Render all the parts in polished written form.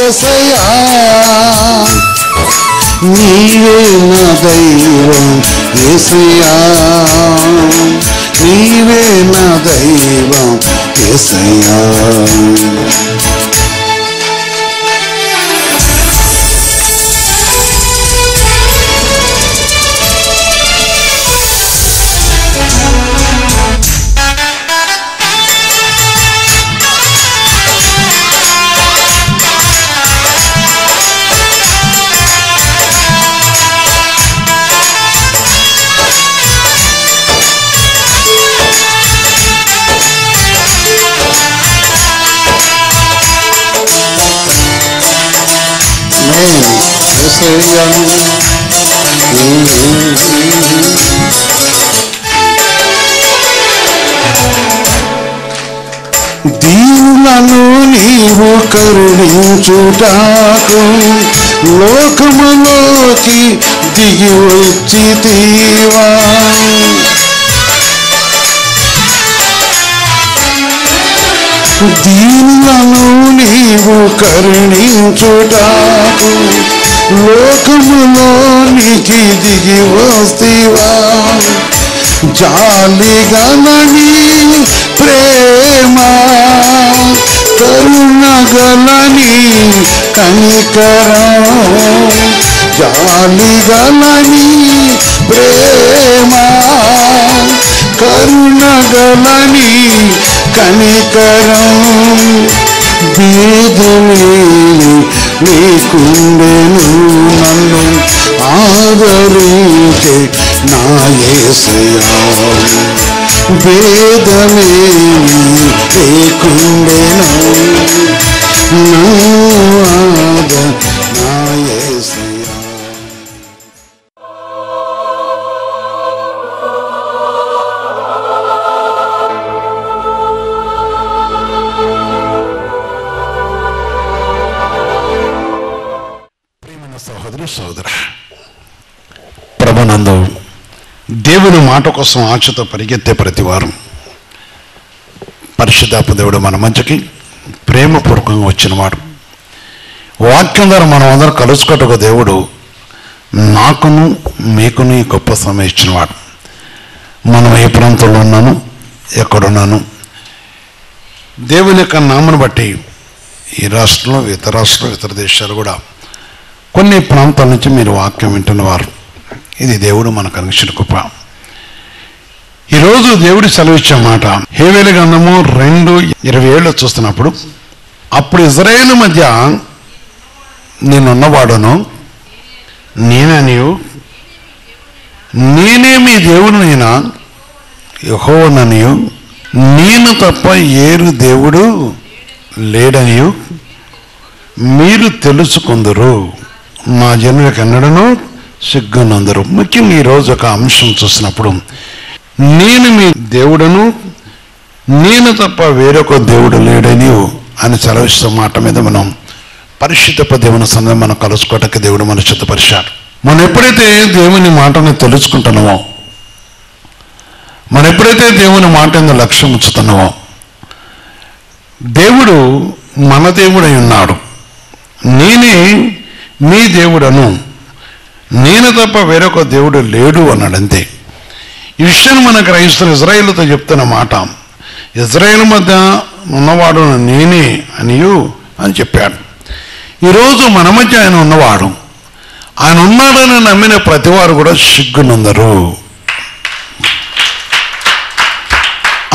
యేసయ్యా నీవే నా దైవం యేసయ్యా నీవే నా దైవం యేసయ్యా దీనులను నీవు కరుణించుటకు లోకములోకి దిగి వచ్చితివా దీనులను నీవు కరుణించుటకు లోకములోనికి దిగి వస్తివా జాలిగలని ప్రేమ కరుణగలని కనికరం జాలిగలని ప్రేమ కరుణగలని కనికరం బీదమే నీకుండెను నన్ను ఆదరించే నా యేసయ్యా భేదమే నీకుండెను నా యేసయ్యా. సహోదరి సోదర ప్రభునందు దేవుని మాట కోసం ఆశతో పరిగెత్తే ప్రతివారం పరిశుద్ధాత్మ దేవుడు మన మధ్యకి ప్రేమపూర్వకంగా వచ్చినవాడు. వాక్యం ద్వారా మనం అందరం కలుసుకోవటకు దేవుడు నాకును మీకును ఈ గొప్ప సమయం ఇచ్చినవాడు. మనం ఏ ప్రాంతంలో ఉన్నాను, ఎక్కడున్నాను, దేవుని యొక్క నామను బట్టి ఈ రాష్ట్రంలో ఇతర రాష్ట్రాలు ఇతర దేశాలు కూడా కొన్ని ప్రాంతాల నుంచి మీరు వాక్యం వింటున్నవారు. ఇది దేవుడు మనకు అందించిన కృప. ఈరోజు దేవుడి సెలవిచ్చే మాట హేబేలు గ్రంథము 2:27 చూస్తున్నప్పుడు, అప్పుడు ఇజ్రాయేలు మధ్య నేనున్నవాడును నేననియు నేనే మీ దేవుడునైనా యెహోవాననియు నేను తప్ప ఏరు దేవుడు లేడనియు మీరు తెలుసుకుందరు, నా జనులకు ఎన్నడను సిగ్గునందరు. ముఖ్యంగా ఈరోజు ఒక అంశం చూసినప్పుడు నేను మీ దేవుడను నేను తప్ప వేరొక దేవుడు లేడని అని సెలవిస్తున్న మాట మీద మనం పరిశుద్ధ దేవుని సన్నిధిలో మనం కలుసుకోవటానికి దేవుడు మన సిద్ధపరిచాడు. మనం ఎప్పుడైతే దేవుని మాటను తెలుసుకుంటున్నామో, మనం ఎప్పుడైతే దేవుని మాట మీద లక్ష్యం ఉంచుతున్నామో, దేవుడు మన దేవుడై ఉన్నాడు. నేనే మీ దేవుడను, నేను తప్ప వేరొక దేవుడు లేడు అన్నాడు. అంతే. ఈ విషయాన్ని మన క్రైస్తవులు ఇజ్రాయేలుతో చెప్తున్న మాట, ఇజ్రాయేలు మధ్య ఉన్నవాడు నేనే అని చెప్పాడు. ఈరోజు మన మధ్య ఆయన ఉన్నవాడు, ఆయన ఉన్నాడని నమ్మిన ప్రతివారు కూడా సిగ్గునందరు.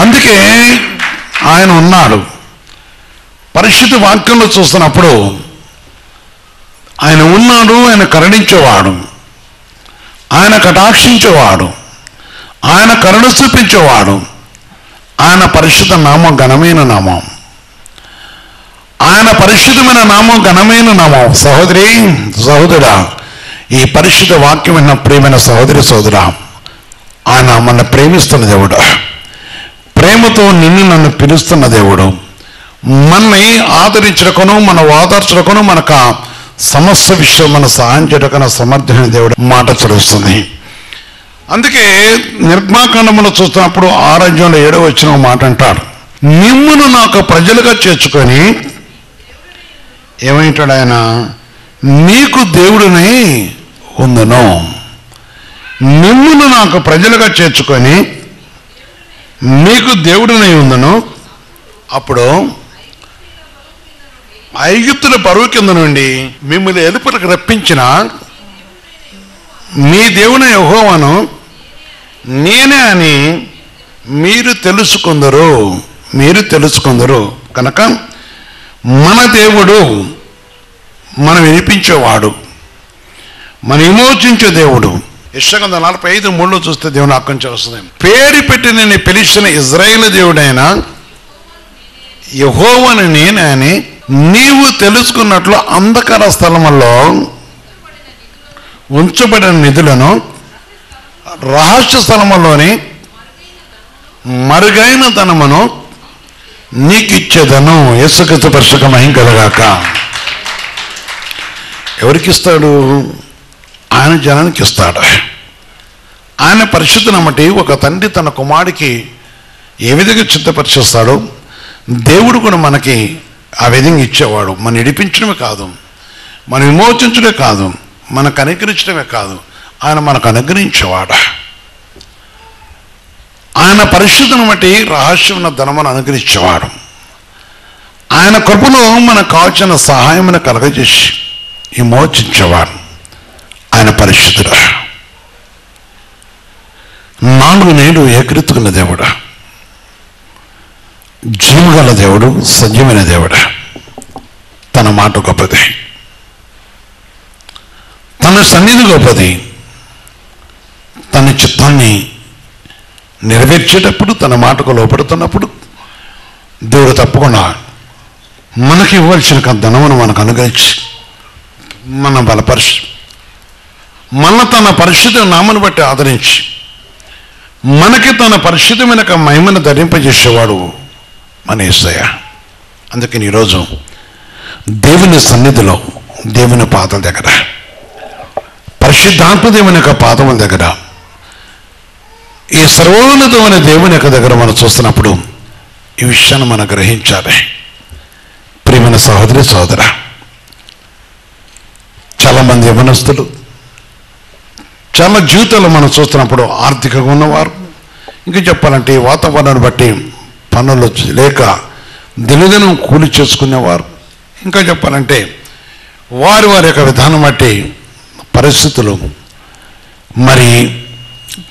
అందుకే ఆయన ఉన్నాడు. పరిశుద్ధ వాక్యంలో చూస్తున్నప్పుడు ఆయన ఉన్నాడు, ఆయన కరుణించేవాడు, ఆయన కటాక్షించేవాడు, ఆయన కరుణ చూపించేవాడు. ఆయన పరిశుద్ధ నామం ఘనమైన నామం, ఆయన పరిశుద్ధమైన నామం ఘనమైన నామం. సహోదరి సహోదరుడా, ఈ పరిశుద్ధ వాక్యం విన్న ప్రియమైన సహోదరి సోదరా, ఆయన మన ప్రేమిస్తున్న దేవుడు, ప్రేమతో నిన్ను నన్ను పిలుస్తున్న దేవుడు, మనని ఆదరించడకును మన ఓదార్చడకును మనకు సమస్య విషయం మన సహాయం చేయడకన సమర్థమైన దేవుడు మాట చదువుతుంది. అందుకే నిర్మాకాండములో చూస్తున్నప్పుడు 6:7 మాట అంటాడు, మిమ్మును నాకు ప్రజలుగా చేర్చుకొని ఏమంటాడు ఆయన? నీకు దేవుడినై ఉందును, మిమ్మును నాకు ప్రజలుగా చేర్చుకొని నీకు దేవుడినై ఉందును. అప్పుడు ఐగుప్తుల బరువు కింద నుండి మిమ్మల్ని ఎలుపలకు రప్పించిన మీ దేవుని యెహోవాను నేనే అని మీరు తెలుసుకుందరు. కనుక మన దేవుడు, మనం వినిపించేవాడు, మనం విమోచించే దేవుడు. యెషయా 45:3 చూస్తే దేవుని ఆజ్ఞ వస్తుంది. పేరు పెట్టి నేను పిలిచిన ఇజ్రాయేలు దేవుడైన యెహోవాను నేనే అని నీవు తెలుసుకున్నట్లు అంధకార స్థలములో ఉంచబడిన నిధులను రహస్య స్థలములోని మరుగైన ధనమును నీకు ఇచ్చేదను. యేసుక్రీస్తు పరిశుద్ధ మహిమ కలుగాక. ఎవరికి ఇస్తాడు? ఆయన జనానికి ఇస్తాడు. ఆయన పరిశుద్ధను బట్టి ఒక తండ్రి తన కుమారుడికి ఏ విధంగా చిత్తపరిచేస్తాడో దేవుడు కూడా మనకి ఆ విధంగా ఇచ్చేవాడు. మనం నడిపించడమే కాదు, మనం విమోచించడమే కాదు, మనకు అనుగ్రహించడమే కాదు, ఆయన మనకు అనుగ్రహించేవాడు. ఆయన పరిశుద్ధను బట్టి రహస్యమైన ధనమును అనుగ్రహించేవాడు. ఆయన కృపలో మనకు కావాల్సిన సహాయమును కలగజేసి విమోచించేవాడు. ఆయన పరిశుద్ధుడు. 4 నేడు ఏకరీతుకున్న దేవుడు, జీవగల దేవుడు, సజీవమైన దేవుడు. తన మాట గొప్పది, తన సన్నిధి గొప్పది. తన చిత్తాన్ని నెరవేర్చేటప్పుడు, తన మాటకు లోపడుతున్నప్పుడు దేవుడు తప్పకుండా మనకి ఇవ్వాల్సిన ధనమును మనకు అనుగ్రహించి మన బలపరిచి మన తన పరిశుద్ధ నామను బట్టి ఆదరించి మనకి తన పరిశుద్ధమైన మహిమను ధరింపజేసేవాడు మన యేసయ్య. అందుకని ఈరోజు దేవుని సన్నిధిలో, దేవుని పాదాల దగ్గర, పరిశుద్ధాత్మ దేవుని యొక్క పాదముల దగ్గర, ఈ సర్వోన్నతమైన దేవుని యొక్క దగ్గర మనం చూస్తున్నప్పుడు ఈ విషయాన్ని మనం గ్రహించాలి. ప్రియమైన సహోదరి సహోదర, చాలామంది యవనస్తులు చాలా జీవితాలు మనం చూస్తున్నప్పుడు ఆర్థికంగా ఉన్నవారు, ఇంకా చెప్పాలంటే ఈ వాతావరణాన్ని బట్టి పనులు లేక దినదినం కూలి చేసుకునేవారు, ఇంకా చెప్పాలంటే వారి యొక్క విధానం బట్టి పరిస్థితులు, మరి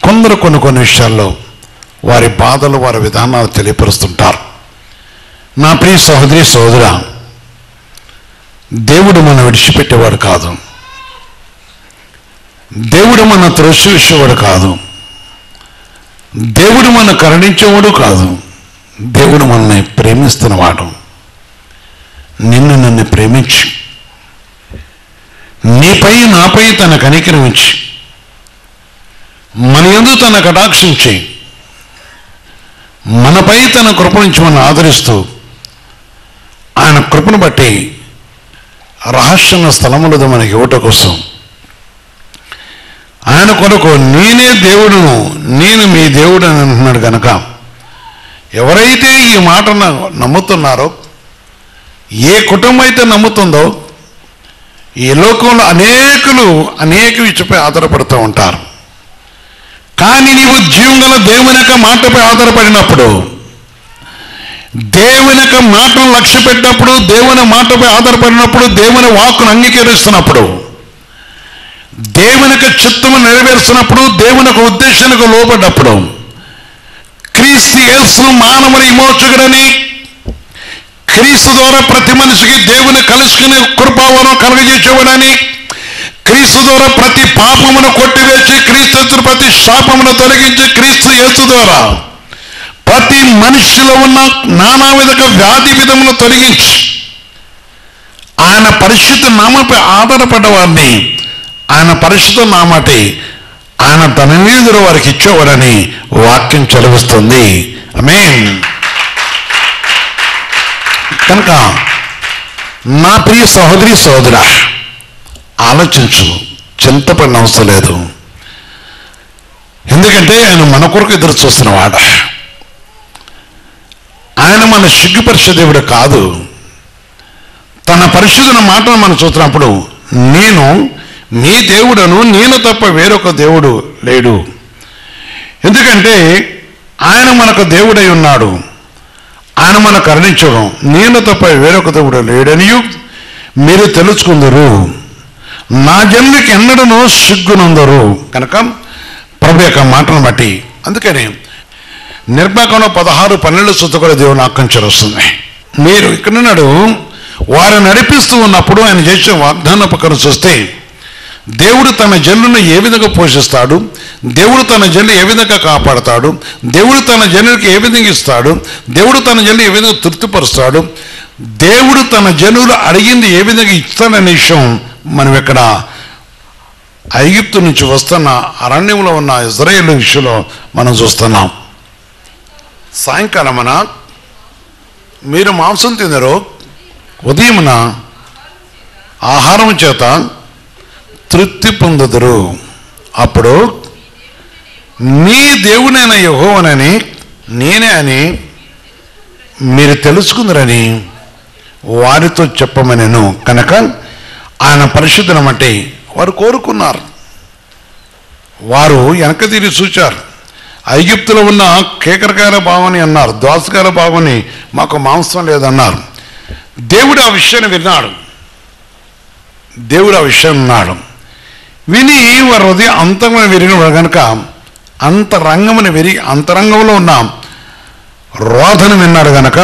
కొందరు కొన్ని విషయాల్లో వారి బాధలు, వారి విధానాలు తెలియపరుస్తుంటారు. నా ప్రియ సహోదరి సహోదరా, దేవుడు మనం విడిచిపెట్టేవాడు కాదు, దేవుడు మన త్రోసివేసేవాడు కాదు, దేవుడు మన కరుణించేవాడు కాదు. దేవుడు మనల్ని ప్రేమిస్తున్నవాడు. నన్ను ప్రేమించి నీపై నాపై తన కనికరించి మన యందు తన కటాక్షించి మనపై తన కృప నుంచి మనం ఆదరిస్తూ ఆయన కృపను బట్టి రహస్యమైన స్థలములతో మనకి ఇవ్వటం కోసం ఆయన కొరకు నేనే దేవుడును, నేను మీ దేవుడు అని అంటున్నాడు. కనుక ఎవరైతే ఈ మాటను నమ్ముతున్నారో, ఏ కుటుంబం అయితే నమ్ముతుందో, ఈ లోకంలో అనేక విషయపై ఆధారపడుతూ ఉంటారు. కానీ నీవు జీవంగల దేవుని యొక్క మాటపై ఆధారపడినప్పుడు, దేవుని యొక్క మాటను లక్ష్య పెట్టినప్పుడు, దేవుని మాటపై ఆధారపడినప్పుడు, దేవుని వాక్కును అంగీకరిస్తున్నప్పుడు, దేవుని యొక్క చిత్తము నెరవేరుస్తున్నప్పుడు, దేవుని యొక్క ఉద్దేశానికి లోబడ్డప్పుడు, క్రీస్తు యేసు మానవుని విమోచకుడని, క్రీస్తు ద్వారా ప్రతి మనిషికి దేవుని కలుసుకునే కృపావరం కలుగజేసేవాడని, క్రీస్తు ద్వారా ప్రతి పాపమును కొట్టివేసి, క్రీస్తు ప్రతి శాపమును తొలగించి, క్రీస్తు యేసు ద్వారా ప్రతి మనిషిలో ఉన్న నానా విధక వ్యాధి విధమును తొలగించి ఆయన పరిశుద్ధ నామపై ఆధారపడ్డ వారిని ఆయన పరిశుద్ధ నామటి ఆయన తన నీదురు వారికి ఇచ్చేవాడని వాక్యం చదివిస్తుంది. ఆమేన్. కనుక నా ప్రియ సహోదరి సహోదరా, ఆలోచించు, చింతపడిన అవసరం లేదు. ఎందుకంటే ఆయన మన కొరకు ఎదురు చూస్తున్నవాడు. ఆయన మన సిగ్గుపరిచే దేవుడు కాదు, తన పరిశుద్ధన మాటను మనం చూస్తున్నప్పుడు, నేను మీ దేవుడను, నేను తప్ప వేరొక దేవుడు లేడు. ఎందుకంటే ఆయన మనకు దేవుడై ఉన్నాడు, ఆయన మన కరుణించడం, నేను తప్ప వేరొక దేవుడు లేడని మీరు తెలుసుకుందరు, నా జన్మకి ఎన్నడనూ సిగ్గునందరు. కనుక ప్రభు యొక్క మాటను బట్టి, అందుకని నిర్మాకంలో 16-12 సూత్రాలు దేవుని ఆకాంక్షలు వస్తున్నాయి. మీరు ఇక్కడున్నాడు వారు నడిపిస్తూ ఉన్నప్పుడు ఆయన చేసిన వాగ్దాన ప్రకారం చూస్తే, దేవుడు తన జనులను ఏ విధంగా పోషిస్తాడు, దేవుడు తన జనులు ఏ విధంగా కాపాడతాడు, దేవుడు తన జనులకు ఏ విధంగా ఇస్తాడు, దేవుడు తన జనులు ఏ విధంగా తృప్తిపరుస్తాడు, దేవుడు తన జనులు అడిగింది ఏ విధంగా ఇస్తాడనే విషయం మనం ఇక్కడ ఐగుప్తు నుంచి వస్తున్న అరణ్యంలో ఉన్న ఇజ్రాయేలు విషయంలో మనం చూస్తున్నాం. సాయంకాలమున మీరు మాంసం తినరు, ఉదయమున ఆహారం చేత తృప్తి పొందుదురు, అప్పుడు మీ దేవుడైన యెహోవానని నేనే అని మీరు తెలుసుకుందరని వారితో చెప్పమనెను. కనుక ఆయన పరిశుద్ధుని బట్టి వారు కోరుకున్నారు. వారు వెనక తిరిగి చూచారు. ఐగుప్తులో ఉన్న కేకరకాయల బావని అన్నారు, దోసకాయల బావని మాకు మాంసం లేదన్నారు. దేవుడు ఆ విషయాన్ని విన్నాడు. దేవుడు ఆ విషయం విన్నాడు. విని వారి హృదయం అంతరంగం విరిగిన కనుక అంతరంగంలో ఉన్న రోధను విన్నాడు కనుక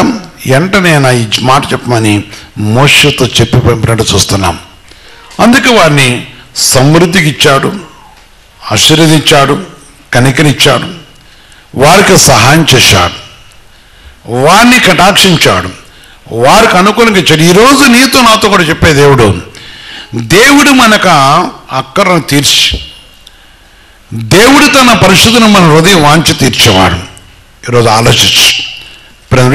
వెంటనే నా ఈ మాట చెప్పమని మోషేతో చెప్పి పంపినట్టు చూస్తున్నాం. అందుకే వారిని సమృద్ధికి ఇచ్చాడు, ఆశీర్వదించాడు, కనికరిచ్చాడు, వారికి సహాయం చేశాడు, వారిని కటాక్షించాడు, వారికి అనుకూలంగా ఇచ్చాడు. ఈరోజు నీతో నాతో కూడా చెప్పే దేవుడు మనకు అక్కరను తీర్చి, దేవుడు తన పరిశుద్ధను మన హృదయం వాంఛ తీర్చేవాడు. ఈరోజు ఆలోచించు.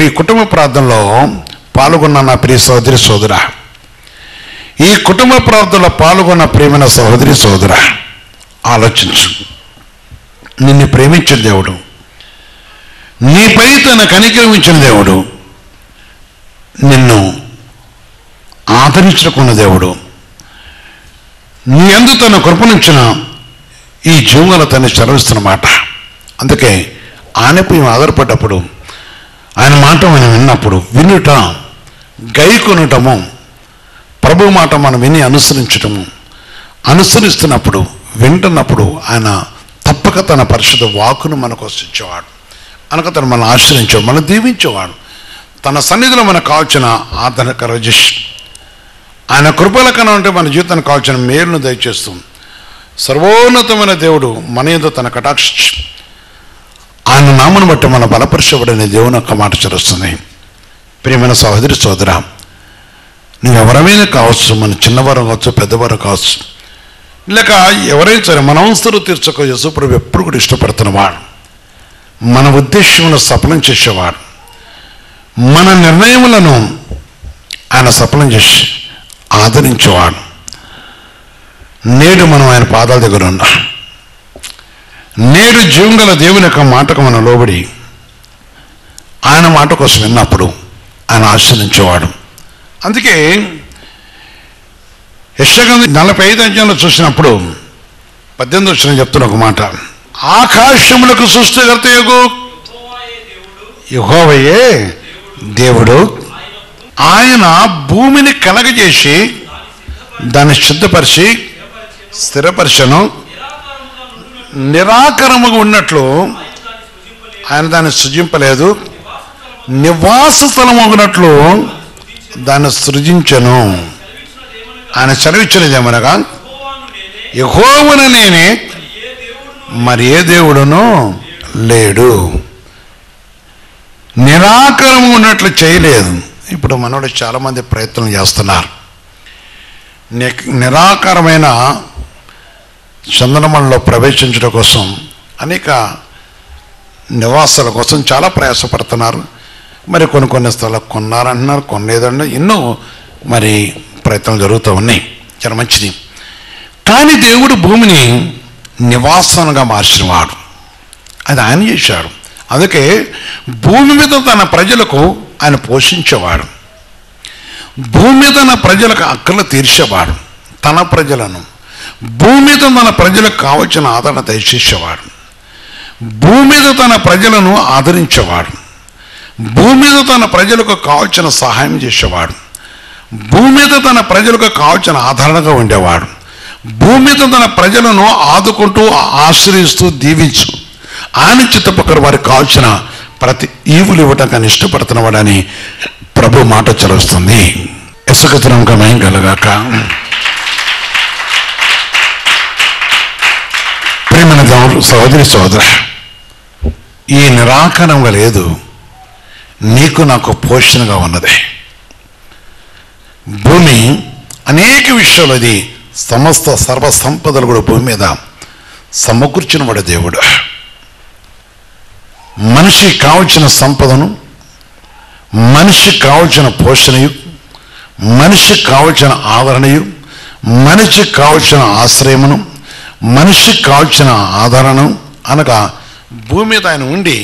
ఈ కుటుంబ ప్రార్థనలో పాల్గొన్న నా ప్రియ సహోదరి సోదరా, ఈ కుటుంబ ప్రార్థనలో పాల్గొన్న ప్రియమైన సహోదరి సోదరా, ఆలోచించు. నిన్ను ప్రేమించిన దేవుడు, నీపై తన కనికరించిన దేవుడు, నిన్ను ఆదరించుకున్న దేవుడు, నీ యందు తన కృపనిచ్చిన ఈ జీవుల తను చదివిస్తున్నమాట. అందుకే ఆయనపై ఆధారపడ్డప్పుడు, ఆయన మాట మనం విన్నప్పుడు, వినుట గైకొనటము, ప్రభు మాట మనం విని అనుసరిస్తున్నప్పుడు, వింటున్నప్పుడు ఆయన తప్పక తన పరిశుద్ధ వాక్కును మనకు వసించేవాడు. అనక తను మనం ఆశ్రయించేవాడు, మనం దీవించేవాడు. తన సన్నిధిలో మనకు కావాల్సిన ఆదరణకర ఆయన కృపల కన్నా ఉంటే మన జీవితానికి కావాల్సిన మేలును దయచేస్తుంది. సర్వోన్నతమైన దేవుడు మన యందు తన కటాక్షించి ఆయన నామను బట్టి మన బలపరచబడిన దేవుని యొక్క మాట చరుస్తుంది. ప్రియమైన సహోదరి సోదరా, నువ్వు ఎవరైనా కావచ్చు, మన చిన్నవారు కావచ్చు, పెద్దవారు కావచ్చు, లేక ఎవరైనా సరే మన అవసరం తీర్చక యేసుప్రభు ఎప్పుడు కూడా ఇష్టపడుతున్నవాడు, మన ఉద్దేశములను సఫలం చేసేవాడు, మన నిర్ణయములను ఆయన సఫలం చేసి ఆదరించేవాడు. నేడు మనం ఆయన పాదాల దగ్గర ఉన్నాం. నేడు జీవంగల దేవుని యొక్క మాటకు మనం లోబడి ఆయన మాట కోసం విన్నప్పుడు ఆయన ఆశ్రయించేవాడు. అందుకే యెషయా 45 అధ్యాయంలో చూసినప్పుడు 18 వచనం చెప్తున్న ఒక మాట, ఆకాశములకు సృష్టికర్తయగు యెహోవాయే దేవుడు, ఆయన భూమిని కలగజేసి దాన్ని శుద్ధపరిచి స్థిరపరచను, నిరాకరముగా ఉన్నట్లు ఆయన దాన్ని సృజింపలేదు, నివాస స్థలమగినట్లు దాన్ని సృజించను. ఆయన సెలవిచ్చినదేమనగా, యెహోవాను నేనే, మరి ఏ దేవుడునో లేడు. నిరాకరము ఉన్నట్లు చేయలేదు. ఇప్పుడు మనోడు చాలామంది ప్రయత్నం చేస్తున్నారు. నిరాకారమైన చందనమణిలో ప్రవేశించడం కోసం అనేక నివాసాల కోసం చాలా ప్రయాసపడుతున్నారు. మరి కొన్ని స్థలాలు కొన్నారంటున్నారు, కొనలేదంటే ఎన్నో మరి ప్రయత్నాలు జరుగుతూ ఉన్నాయి. చాలా మంచిది. కానీ దేవుడు భూమిని నివాసంగా మార్చినవాడు, అది ఆయన చేశాడు. అందుకే భూమి మీద తన ప్రజలకు ఆయన పోషించేవాడు. భూమి తన ప్రజలకు అక్కలు తీర్చేవాడు, తన ప్రజలను భూమి మీద తన ప్రజలకు కావలసిన ఆదరణ దయచేసేవాడు, భూమి మీద తన ప్రజలను ఆదరించేవాడు, భూమి మీద తన ప్రజలకు కావలసిన సహాయం చేసేవాడు, భూమి మీద తన ప్రజలకు కావలసిన ఆదరణగా ఉండేవాడు, భూమి మీద తన ప్రజలను ఆదుకుంటూ ఆశ్రయిస్తూ దీవించు ఆయన చిత్తపక్కన వారికి కావలసిన ప్రతి ఈవులు ఇవ్వటానికి ఇష్టపడుతున్నవాడని ప్రభు మాట చదువుతుంది. ఇసుకతనంగా మయం కలగాక. ప్రేమన సహోదరి సోదర, ఈ నిరాకరణంగా లేదు, నీకు నాకు పోషణగా ఉన్నది. భూమి అనేక విషయాలు, అది సమస్త సర్వ సంపదలు కూడా భూమి మీద సమకూర్చిన వాడు దేవుడు. మనిషికి కావలసిన సంపదను, మనిషికి కావలసిన పోషణయు, మనిషికి కావలసిన ఆదరణయు, మనిషికి కావలసిన ఆశ్రయమును, మనిషికి కావలసిన ఆదరణ అనగా భూమి మీద ఆయన ఉండి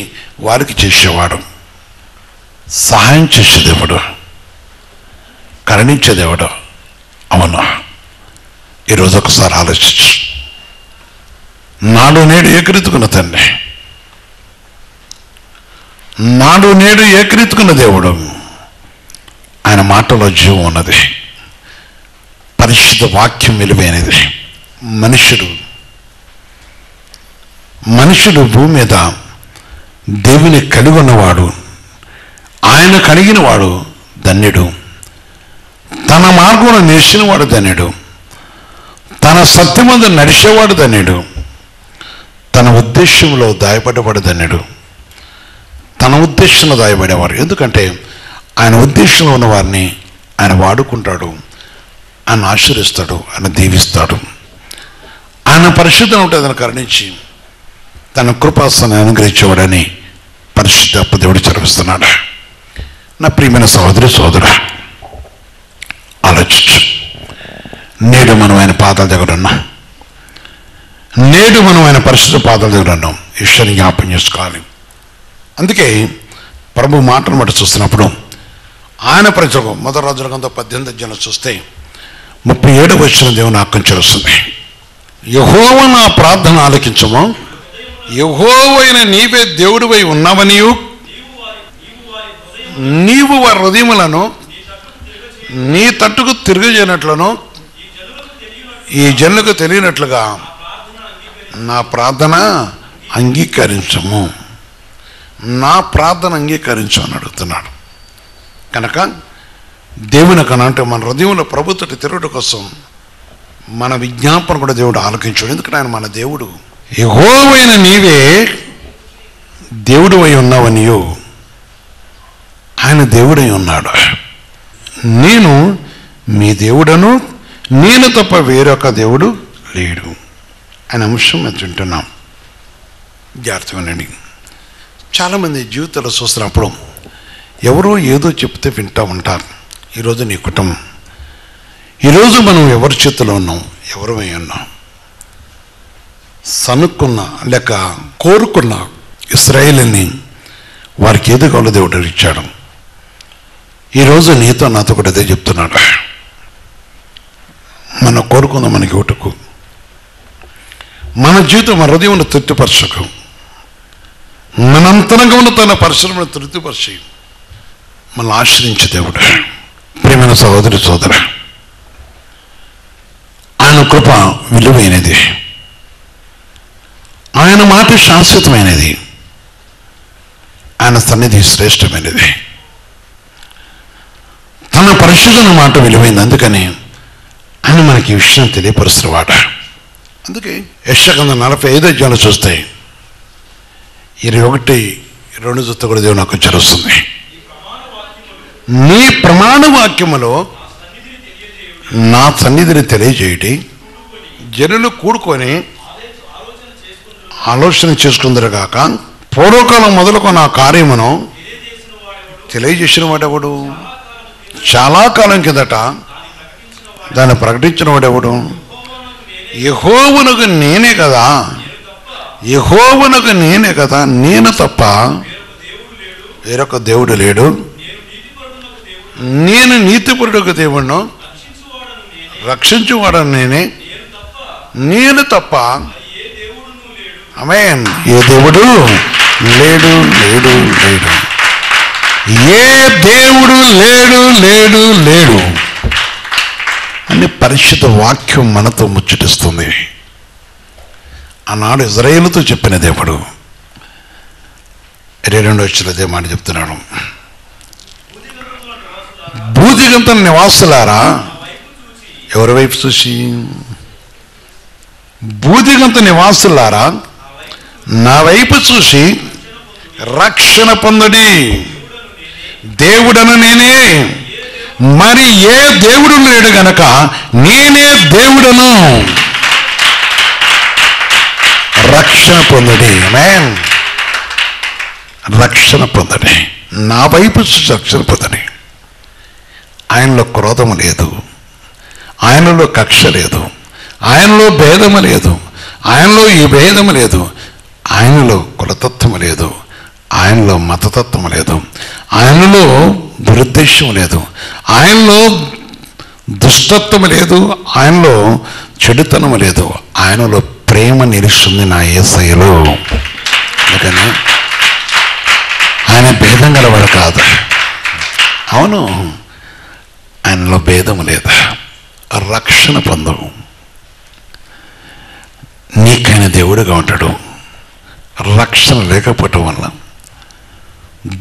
వారికి చేసేవాడు. సహాయం చేసేదేవుడు, కరుణించేదేవుడు. అవును, ఈరోజు ఒకసారి ఆలోచించు. నాడు నేడు ఏకరీతుకున్న తండ్రి, నాడు నేడు ఏకరీతుకున్న దేవుడు. ఆయన మాటలో జీవం ఉన్నది, పరిశుద్ధ వాక్యం విలువైనది. మనుషుడు భూమి మీద దేవుని కలిగి ఉన్నవాడు, ఆయన కలిగిన వాడు ధన్యుడు. తన మార్గంలో నిలిచినవాడు ధన్యుడు, తన సత్యమందు నడిచేవాడు ధన్యుడు, తన ఉద్దేశంలో దాయపడ్డవాడు ధన్యుడు. తన ఉద్దేశంలో దాయబడేవారు, ఎందుకంటే ఆయన ఉద్దేశంలో ఉన్న వారిని ఆయన వాడుకుంటాడు, ఆయన ఆశీర్వదిస్తాడు, ఆయన దీవిస్తాడు. ఆయన పరిశుద్ధం ఉంటే అతను కరుణించి తన కృపాసనాన్ని అనుగ్రహించేవాడని పరిశుద్ధ దేవుడు చదివిస్తున్నాడు. నా ప్రియమైన సహోదరి సోదరా, ఆలోచించు. నేడు మనం ఆయన పాదాల దగ్గర ఉన్నాం, నేడు మనం ఆయన పరిశుద్ధ పాదాల దగ్గర ఉన్నాం. ఈశ్వరుని జ్ఞాపకం చేసుకోవాలి. అందుకే ప్రభు మాటను బట్టి చూస్తున్నప్పుడు ఆయన ప్రజలకు మొదటి రాజుల గ్రంథం 18 అధ్యాయంలో చూస్తే 37వ వచనం దేవుని ఆజ్ఞ వస్తుంది. యెహోవా నా ప్రార్థన ఆలకించము, యెహోవైన నీవే దేవుడివై ఉన్నావనియు, నీవు వారి హృదయములను నీ తట్టుకు తిరగజేయనట్లను ఈ జనులకు తెలియనట్లుగా నా ప్రార్థన అంగీకరించము, నా ప్రార్థన అంగీకరించు అని అడుగుతున్నాడు. కనుక దేవుని కనంటే మన హృదయంలో ప్రభుత్వ తిరుగుట కోసం మన విజ్ఞాపన కూడా దేవుడు ఆలకించాడు. ఎందుకంటే ఆయన మన దేవుడు. యెహోవైన నీవే దేవుడు అయి ఉన్నావనియో, ఆయన దేవుడై ఉన్నాడు. నేను మీ దేవుడను, నేను తప్ప వేరొక దేవుడు లేడు అనే అంశం మేము వింటున్నాం. జాగ్రత్తగానండి. చాలామంది జీవితంలో చూస్తున్నప్పుడు ఎవరో ఏదో చెప్తే వింటూ ఉంటారు. ఈరోజు నీ కుటుంబం, ఈరోజు మనం ఎవరి చేతిలో ఉన్నాం, ఎవరమై ఉన్నాం. సనుక్కున్న లేక కోరుకున్న ఇశ్రాయేలుని వారికి ఏదో కావాలో దేవుడు ఇచ్చాడు. ఈరోజు నీతో నాతో కూడా అదే చెప్తున్నాడు. మనం కోరుకుందాం మనకి ఓటుకు, మన జీవితం మన హృదయం తృప్తిపరచకు, మనంతరంగా ఉన్న తన పరిశ్రమను తృప్తిపరిచి మనల్ని ఆశ్రయించే దేవుడు. ప్రియమైన సహోదరి సోదర, ఆయన కృప విలువైనది, ఆయన మాట శాశ్వతమైనది, ఆయన సన్నిధి శ్రేష్టమైనది, తన పరిశుద్ధన మాట విలువైంది. అందుకని ఆయన మనకి ఈ విషయం తెలియపరుస్తున్నవాడ. అందుకే యెషయా 45 అధ్యాయాలు చూస్తే 21-22 చూస్తే కూడా దేవుడు నాకు చరుస్తుంది. నీ ప్రమాణ వాక్యములో నా సన్నిధిని తెలియజేయటి, జనులు కూడుకొని ఆలోచన చేసుకుందరు కాక పూర్వకాలం మొదలుకు నా కార్యమును తెలియజేసిన వాడెవడు, చాలా కాలం కిందట దాన్ని ప్రకటించిన వాడెవడు, యెహోవానకు నేనే కదా, యెహోవానకు నేనే కదా, నేను తప్ప వేరొక దేవుడు లేడు, నేను నీతిపరుడొక దేవుణ్ణు, రక్షించువాడను నేనే, నేను తప్ప ఆమేన్ ఏ దేవుడు లేడు లేడు లేడు, ఏ దేవుడు లేడు లేడు లేడు అని పరిశుద్ధ వాక్యం మనతో ముచ్చటిస్తుంది. ఆనాడు ఇజ్రాయేలుతో చెప్పిన దేవుడు 22వ వచనంలో అదే మాట చెప్తున్నాడు. భూదిగంత నివాసులారా, ఎవరి వైపు చూసి? భూదిగంత నివాసులారా నా వైపు చూసి రక్షణ పొందడి. దేవుడను నేనే, మరి ఏ దేవుడు లేడు గనక నేనే దేవుడను. రక్షణ పొందడి. ఆమేన్. రక్షణ పొందడి, నా వైపు చూసి రక్షణ పొందడి. ఆయనలో క్రోధము లేదు, ఆయనలో కక్ష లేదు, ఆయనలో భేదము లేదు, ఆయనలో ఈ భేదము లేదు, ఆయనలో కులతత్వము లేదు, ఆయనలో మతతత్వము లేదు, ఆయనలో దురుద్దేశం లేదు, ఆయనలో దుష్టత్వము లేదు, ఆయనలో చెడుతనము లేదు, ఆయనలో ప్రేమ నిలుస్తుంది నా యేసయ్యలో. అందుకని ఆయన భేదం గలవాడు కాదు. అవును, ఆయనలో భేదము లేదు. రక్షణ పొందవు, నీకైన దేవుడుగా ఉంటాడు. రక్షణ లేకపోవటం వల్ల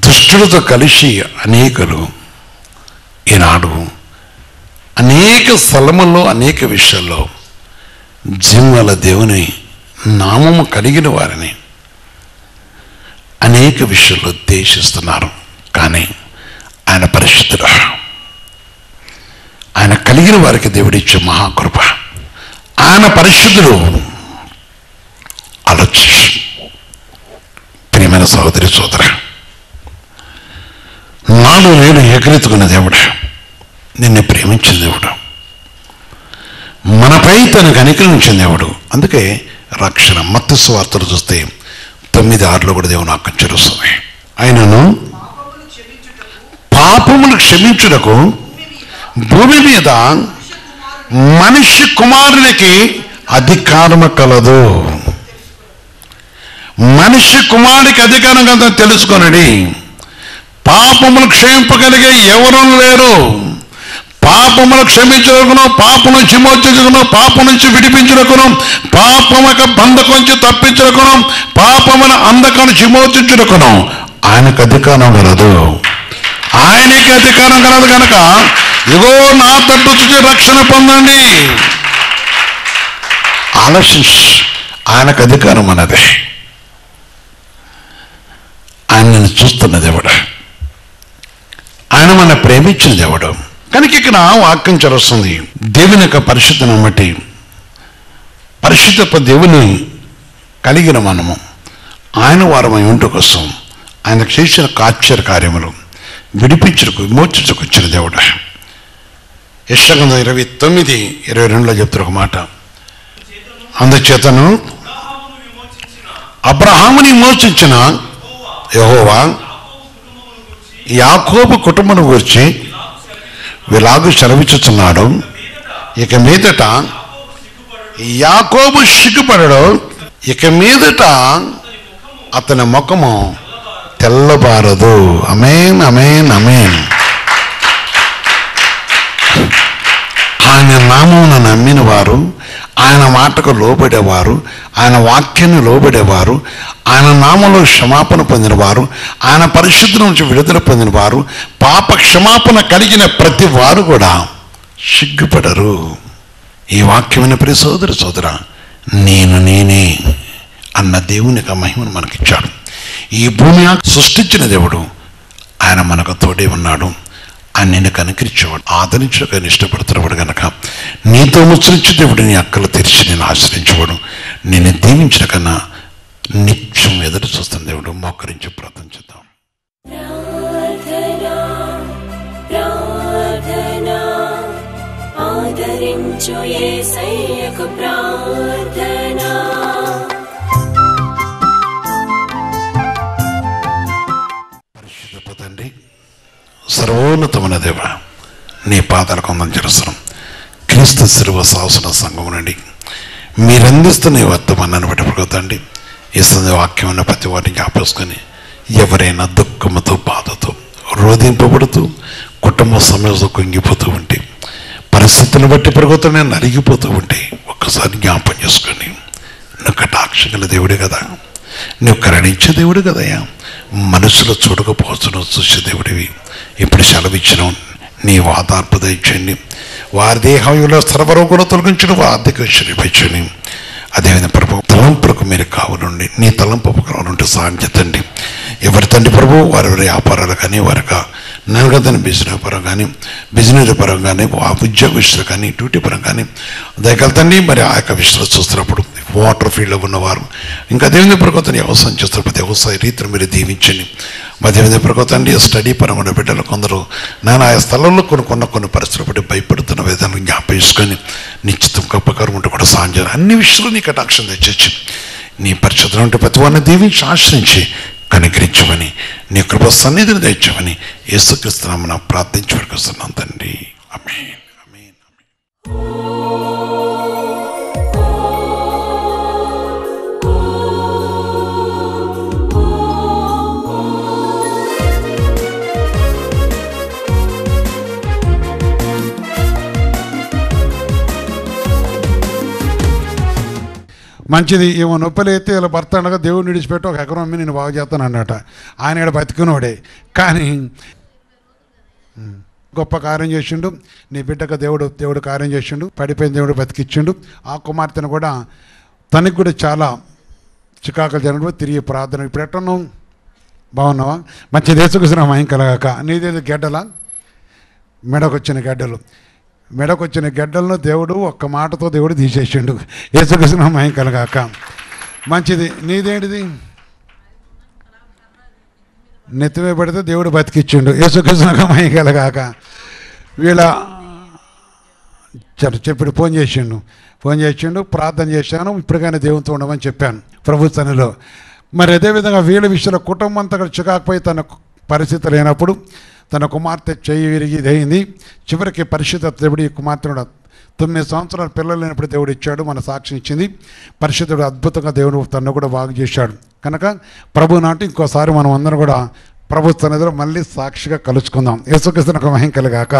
దుష్టులతో కలిసి అనేకులు ఈనాడు అనేక స్థలముల్లో అనేక విషయాల్లో జీవముల దేవుని నామము కలిగిన వారిని అనేక విషయాల్లో ద్వేషిస్తున్నారు. కానీ ఆయన పరిశుద్ధుడు, ఆయన కలిగిన వారికి దేవుడిచ్చే మహాకృప. ఆయన పరిశుద్ధుడు. ఆలోచించు ప్రియమైన సహోదరి సోదర, నాడు నేను ఏకరీతుకున్న దేవుడు, నిన్ను ప్రేమించిన దేవుడు, మనపై తనకు అనుగ్రహించిన దేవుడు. అందుకే రక్షణ. మత్తయి సువార్తలు చూస్తే 9:6 కూడా దేవుని వాక్యం చెరుస్తుంది. ఆయనను పాపములు క్షమించుటకు భూమి మీద మనిషి కుమారునికి అధికారము కలదు. మనిషి కుమారుడికి అధికారం కలదు తెలుసుకొనడి. పాపములు క్షమింపగలిగే ఎవరూ లేరు. పాపములు క్షమించుటకును, పాపం నుంచి మోచించుటకును, పాపం నుంచి విడిపించుటకును, పాపముక బంధకం నుంచి తప్పించుటకును, పాపమున అంధకం నుంచి మోచించుటకును ఆయనకు అధికారం కలదు. ఆయనకి అధికారం కలదు కనుక ఇగో నా తట్టు చూసి రక్షణ పొందండి. ఆలోచించి ఆయనకు అధికారం అన్నది. ఆయనను చూస్తున్న దేవుడు, ఆయన మన ప్రేమించిన దేవుడు. కనుక ఇక్కడ వాక్యం చరుస్తుంది. దేవుని యొక్క పరిశుద్ధను బట్టి, పరిశుద్ధ దేవుని కలిగిన మనము ఆయన వారమై ఉంటూ కోసం ఆయన చేసిన ఆశ్చర్య కార్యములు విడిపించుటకు విమోచించుకు వచ్చిన దేవుడు. యెషయా 29:22 చెప్తారు ఒక మాట. అందుచేతను అబ్రహాముని విమోచించిన యెహోవా యాకోబు కుటుంబం గురించి ఇలాగూ సెలవిచ్చుచున్నాడు, ఇక మీదట యాకోబు సిగ్గుపడడు, ఇక మీదట అతని ముఖము తెల్లబారదు. ఆమేన్, ఆమేన్, ఆమేన్. ఆయన నామమును నమ్మిన వారు, ఆయన మాటకు లోబడేవారు, ఆయన వాక్యాన్ని లోబడేవారు, ఆయన నామంలో క్షమాపణ పొందినవారు, ఆయన పరిశుద్ధి నుంచి విడుదల పొందినవారు, పాప క్షమాపణ కలిగిన ప్రతి వారు కూడా సిగ్గుపడరు. ఈ వాక్యమైన ప్రియ సోదరి సోదర, నేనే అన్న దేవునికి ఆ మహిమను మనకిచ్చాడు. ఈ భూమి సృష్టించిన దేవుడు ఆయన మనకు తోడే ఉన్నాడు. ఆయన నిన్ను కనుకరించేవాడు, ఆదరించడానికి ఇష్టపడుతున్నవాడు కనుక నీతో ముచ్చరించే దేవుడు నీ అక్కలు తెరిచి నేను ఆశ్రయించేవాడు, నేను దీవించిన కన్నా నిత్యం ఎదురు చూస్తున్న దేవుడు. మోకరించి ప్రార్థన చేద్దాం. ఆదరించు యేసయ్యకు ప్రార్థన. పరిశుద్ధ తండ్రి, సర్వ సర్వోన్నతమైన దేవ, నీ పాదాలకు వందనం చేస్తున్నాం. క్రీస్తు శిలువ శాసన సంఘం నుండి మీరు అందిస్తున్న ఈ వర్తమానాన్ని బట్టి ప్రభుత్వండి ఈ వాక్యం ఉన్న ప్రతి వారిని జ్ఞాపేసుకొని ఎవరైనా దుఃఖముతో బాధతో రోధింపబడుతూ కుటుంబ సమస్యతో కుంగిపోతూ ఉంటే, పరిస్థితులను బట్టి ప్రభుత్వం నలిగిపోతూ ఉంటే ఒక్కసారి జ్ఞాపం చేసుకొని, నువ్వు కటాక్షగల దేవుడు కదా, నువ్వు కరుణించే దేవుడు కదయ్యా, మనసులో చూడకపోవచ్చు చూసే దేవుడివి. ఇప్పుడు సెలవిచ్చిన నీ వాదార్పు దయచండి, వారి దేహంలో సర్వరోగులు తొలగించడం, ఆర్థిక విషయండి. అదేవిధంగా ప్రభు తలంపులకు మీరు కావాలండి, నీ తలంపు కావాలంటే సాధ్యతండి. ఎవరి తండ్రి ప్రభు వారి వ్యాపారాలు కానీ, వారికి నలుగదని బిజినెస్ పరం కానీ, బిజినెస్ పరం కానీ, ఉద్యోగ విషయాలు కానీ, డ్యూటీ పరం కానీ దయగలుగుతండి. మరి ఆ యొక్క విషయాలు చూస్తున్నప్పుడు వాటర్ ఫీల్డ్లో ఉన్నవారు, ఇంకా అదేవిధంగా ప్రభుత్వం వ్యవసాయం చేస్తున్న ప్రతి వ్యవసాయ రీతిని మీరు దీవించండి. అదేవిధంగా ప్రభుత్వం స్టడీ పరమైన బిడ్డలు కొందరు నేను ఆ స్థలంలో కొన్ని పరిస్థితులు బట్టి భయపడుతున్న విధానం జ్ఞాపేసుకొని నిశ్చితం గొప్పకారం ఉంటే కూడా సాధ్యం. అన్ని విషయాలు నీ కటాక్షం తెచ్చి నీ పరిశుద్ధులు ఉంటే ప్రతి వారిని దీవించి ఆశ్రయించి కనికరించమని, నీ కృప సన్నిధిని తెచ్చమని యేసుక్రీస్తు నామమున ప్రార్థించి వరకుస్తున్నాం తండ్రి. ఆమేన్. మంచిది. ఏమో నొప్పులు అయితే ఇలా భర్త అనగా దేవుడిని విడిచిపెట్టి ఒక ఎకరం అమ్మి నేను బాగు చేస్తాను అన్నట. ఆయన ఇక్కడ బతికినోడే, కానీ గొప్ప కార్యం చేసిండు. నీ బిడ్డకు దేవుడు కార్యం చేసిండు, పడిపోయిన దేవుడు బతికిచ్చిండు. ఆ కుమార్తెను కూడా తనకి కూడా చాలా చికాకులు జరిగినప్పుడు తిరిగి ప్రార్థన. ఇప్పుడు ఎట్టున్నావు, బాగున్నావా? మంచి దేశకుసిన మయం కలగాక. నీదేది గెడ్డలా, మెడకొచ్చిన గెడ్డలను దేవుడు ఒక్క మాటతో దేవుడు తీసేసిండు. యేసుకృష్ణ మహిమ కలగాక. మంచిది. నీదేంటిది? నెత్తిమే పడితే దేవుడు బతికిచ్చిండు. యేసుకృష్ణ మహిమ కలగాక. వీళ్ళ చెప్పాడు, ఫోన్ చేసిండు, ప్రార్థన చేశాను, ఇప్పటికైనా దేవునితో ఉండమని చెప్పాను ప్రభు సన్నిధిలో. మరి అదేవిధంగా వీళ్ళ విషయంలో కుటుంబం అంతా చికాకుపోయి తన పరిస్థితి లేనప్పుడు తన కుమార్తె చెయ్యి విరిగి ఇదయింది. చివరికి పరిశుద్ధ దేవుడు ఈ కుమార్తెను 9 సంవత్సరాల పిల్లలు లేనప్పుడు దేవుడు ఇచ్చాడు, మన సాక్ష్యం ఇచ్చింది. పరిశుద్ధుడు అద్భుతంగా దేవుడు తను కూడా బాగు చేశాడు. కనుక ప్రభు నాటి ఇంకోసారి మనం అందరం కూడా ప్రభు సన్నిధిలో మళ్ళీ సాక్షిగా కలుసుకుందాం. యేసుక్రీస్తునకు మహిమ కలుగాక.